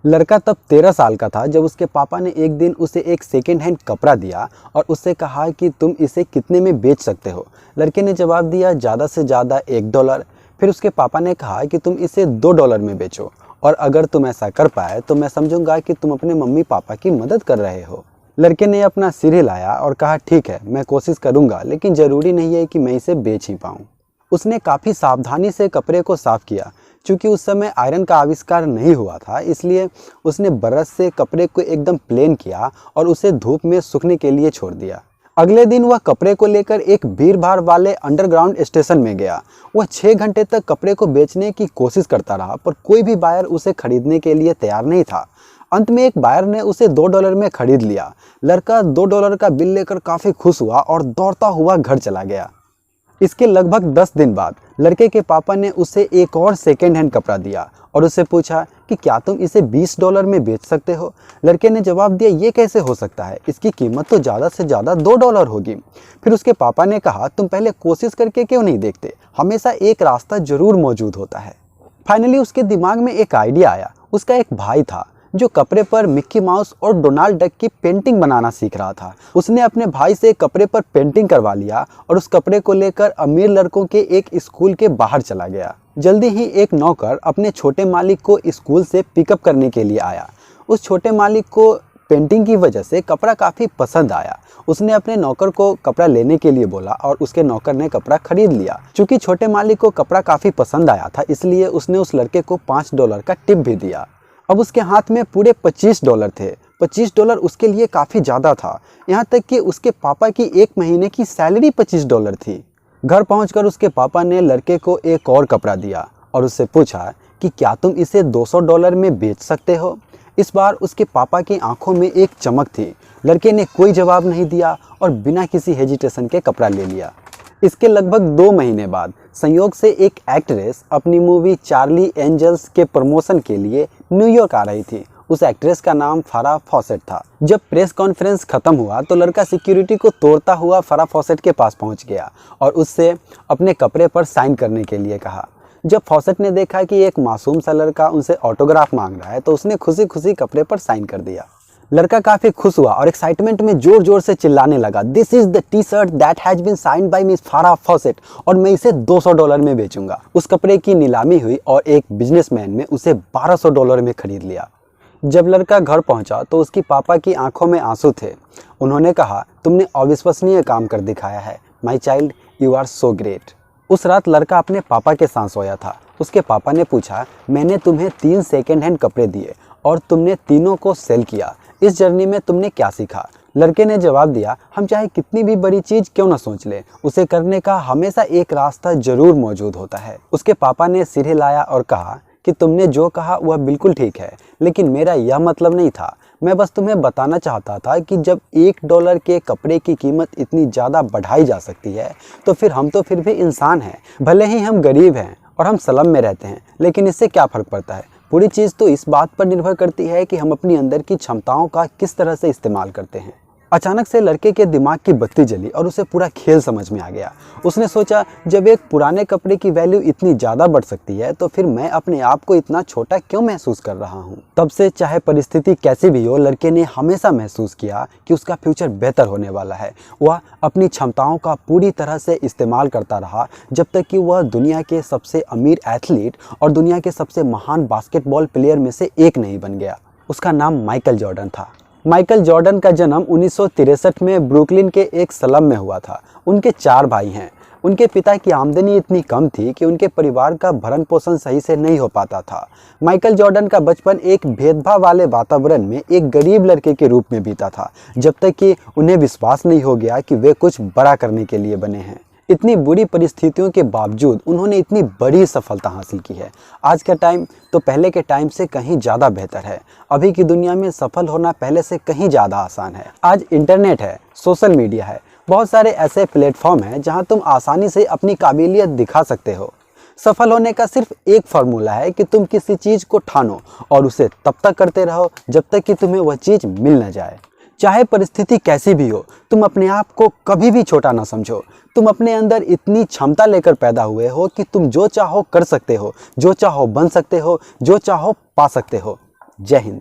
लड़का तब 13 साल का था जब उसके पापा ने एक दिन उसे एक सेकेंड हैंड कपड़ा दिया और उससे कहा कि तुम इसे कितने में बेच सकते हो। लड़के ने जवाब दिया ज़्यादा से ज़्यादा $1। फिर उसके पापा ने कहा कि तुम इसे $2 में बेचो और अगर तुम ऐसा कर पाए तो मैं समझूंगा कि तुम अपने मम्मी पापा की मदद कर रहे हो। लड़के ने अपना सिर हिलाया और कहा ठीक है, मैं कोशिश करूंगा, लेकिन ज़रूरी नहीं है कि मैं इसे बेच ही पाऊँ। उसने काफ़ी सावधानी से कपड़े को साफ़ किया। चूँकि उस समय आयरन का आविष्कार नहीं हुआ था, इसलिए उसने ब्रश से कपड़े को एकदम प्लेन किया और उसे धूप में सूखने के लिए छोड़ दिया। अगले दिन वह कपड़े को लेकर एक भीड़-भाड़ वाले अंडरग्राउंड स्टेशन में गया। वह 6 घंटे तक कपड़े को बेचने की कोशिश करता रहा, पर कोई भी बायर उसे खरीदने के लिए तैयार नहीं था। अंत में एक बायर ने उसे $2 में खरीद लिया। लड़का $2 का बिल लेकर काफ़ी खुश हुआ और दौड़ता हुआ घर चला गया। इसके लगभग 10 दिन बाद लड़के के पापा ने उसे एक और सेकेंड हैंड कपड़ा दिया और उससे पूछा कि क्या तुम इसे $20 में बेच सकते हो। लड़के ने जवाब दिया, ये कैसे हो सकता है, इसकी कीमत तो ज़्यादा से ज़्यादा $2 होगी। फिर उसके पापा ने कहा, तुम पहले कोशिश करके क्यों नहीं देखते, हमेशा एक रास्ता ज़रूर मौजूद होता है। फाइनली उसके दिमाग में एक आइडिया आया। उसका एक भाई था जो कपड़े पर मिक्की माउस और डोनाल्ड डक की पेंटिंग बनाना सीख रहा था। उसने अपने भाई से कपड़े पर पेंटिंग करवा लिया और उस कपड़े को लेकर अमीर लड़कों के एक स्कूल के बाहर चला गया। जल्दी ही एक नौकर अपने छोटे मालिक को स्कूल से पिकअप करने के लिए आया। उस छोटे मालिक को पेंटिंग की वजह से कपड़ा काफ़ी पसंद आया। उसने अपने नौकर को कपड़ा लेने के लिए बोला और उसके नौकर ने कपड़ा खरीद लिया। चूँकि छोटे मालिक को कपड़ा काफ़ी पसंद आया था, इसलिए उसने उस लड़के को $5 का टिप भी दिया। अब उसके हाथ में पूरे $25 थे। $25 उसके लिए काफ़ी ज़्यादा था, यहाँ तक कि उसके पापा की एक महीने की सैलरी $25 थी। घर पहुंचकर उसके पापा ने लड़के को एक और कपड़ा दिया और उससे पूछा कि क्या तुम इसे $200 में बेच सकते हो। इस बार उसके पापा की आंखों में एक चमक थी। लड़के ने कोई जवाब नहीं दिया और बिना किसी हेजिटेशन के कपड़ा ले लिया। इसके लगभग 2 महीने बाद संयोग से एक एक्ट्रेस अपनी मूवी चार्ली एंजल्स के प्रमोशन के लिए न्यूयॉर्क आ रही थी। उस एक्ट्रेस का नाम फारा फॉसेट था। जब प्रेस कॉन्फ्रेंस खत्म हुआ तो लड़का सिक्योरिटी को तोड़ता हुआ फारा फॉसेट के पास पहुंच गया और उससे अपने कपड़े पर साइन करने के लिए कहा। जब फॉसेट ने देखा कि एक मासूम सा लड़का उनसे ऑटोग्राफ मांग रहा है तो उसने खुशी खुशी कपड़े पर साइन कर दिया। लड़का काफ़ी खुश हुआ और एक्साइटमेंट में जोर जोर से चिल्लाने लगा, this is the T shirt that has been signed by miss Farrah Fawcett और मैं इसे $200 में बेचूंगा। उस कपड़े की नीलामी हुई और एक बिजनेसमैन ने उसे $1200 में खरीद लिया। जब लड़का घर पहुंचा तो उसकी पापा की आंखों में आंसू थे। उन्होंने कहा, तुमने अविश्वसनीय काम कर दिखाया है, my child, you are so great. उस रात लड़का अपने पापा के साथ सोया था। उसके पापा ने पूछा, मैंने तुम्हें 3 सेकेंड हैंड कपड़े दिए और तुमने तीनों को सेल किया, इस जर्नी में तुमने क्या सीखा। लड़के ने जवाब दिया, हम चाहे कितनी भी बड़ी चीज़ क्यों ना सोच ले, उसे करने का हमेशा एक रास्ता जरूर मौजूद होता है। उसके पापा ने सिर हिलाया और कहा कि तुमने जो कहा वह बिल्कुल ठीक है, लेकिन मेरा यह मतलब नहीं था। मैं बस तुम्हें बताना चाहता था कि जब $1 के कपड़े की कीमत इतनी ज़्यादा बढ़ाई जा सकती है तो फिर हम तो फिर भी इंसान हैं। भले ही हम गरीब हैं और हम स्लम में रहते हैं, लेकिन इससे क्या फ़र्क पड़ता है। पूरी चीज़ तो इस बात पर निर्भर करती है कि हम अपनी अंदर की क्षमताओं का किस तरह से इस्तेमाल करते हैं। अचानक से लड़के के दिमाग की बत्ती जली और उसे पूरा खेल समझ में आ गया। उसने सोचा, जब एक पुराने कपड़े की वैल्यू इतनी ज़्यादा बढ़ सकती है तो फिर मैं अपने आप को इतना छोटा क्यों महसूस कर रहा हूँ। तब से चाहे परिस्थिति कैसी भी हो, लड़के ने हमेशा महसूस किया कि उसका फ्यूचर बेहतर होने वाला है। वह अपनी क्षमताओं का पूरी तरह से इस्तेमाल करता रहा जब तक कि वह दुनिया के सबसे अमीर एथलीट और दुनिया के सबसे महान बास्केटबॉल प्लेयर में से एक नहीं बन गया। उसका नाम माइकल जॉर्डन था। माइकल जॉर्डन का जन्म 1963 में ब्रुकलिन के एक स्लम में हुआ था। उनके 4 भाई हैं। उनके पिता की आमदनी इतनी कम थी कि उनके परिवार का भरण पोषण सही से नहीं हो पाता था। माइकल जॉर्डन का बचपन एक भेदभाव वाले वातावरण में एक गरीब लड़के के रूप में बीता था, जब तक कि उन्हें विश्वास नहीं हो गया कि वे कुछ बड़ा करने के लिए बने हैं। इतनी बुरी परिस्थितियों के बावजूद उन्होंने इतनी बड़ी सफलता हासिल की है। आज का टाइम तो पहले के टाइम से कहीं ज़्यादा बेहतर है। अभी की दुनिया में सफल होना पहले से कहीं ज़्यादा आसान है। आज इंटरनेट है, सोशल मीडिया है, बहुत सारे ऐसे प्लेटफॉर्म हैं जहां तुम आसानी से अपनी काबिलियत दिखा सकते हो। सफल होने का सिर्फ एक फार्मूला है कि तुम किसी चीज़ को ठानो और उसे तब तक करते रहो जब तक कि तुम्हें वह चीज़ मिल न जाए। चाहे परिस्थिति कैसी भी हो, तुम अपने आप को कभी भी छोटा ना समझो। तुम अपने अंदर इतनी क्षमता लेकर पैदा हुए हो कि तुम जो चाहो कर सकते हो, जो चाहो बन सकते हो, जो चाहो पा सकते हो। जय हिंद।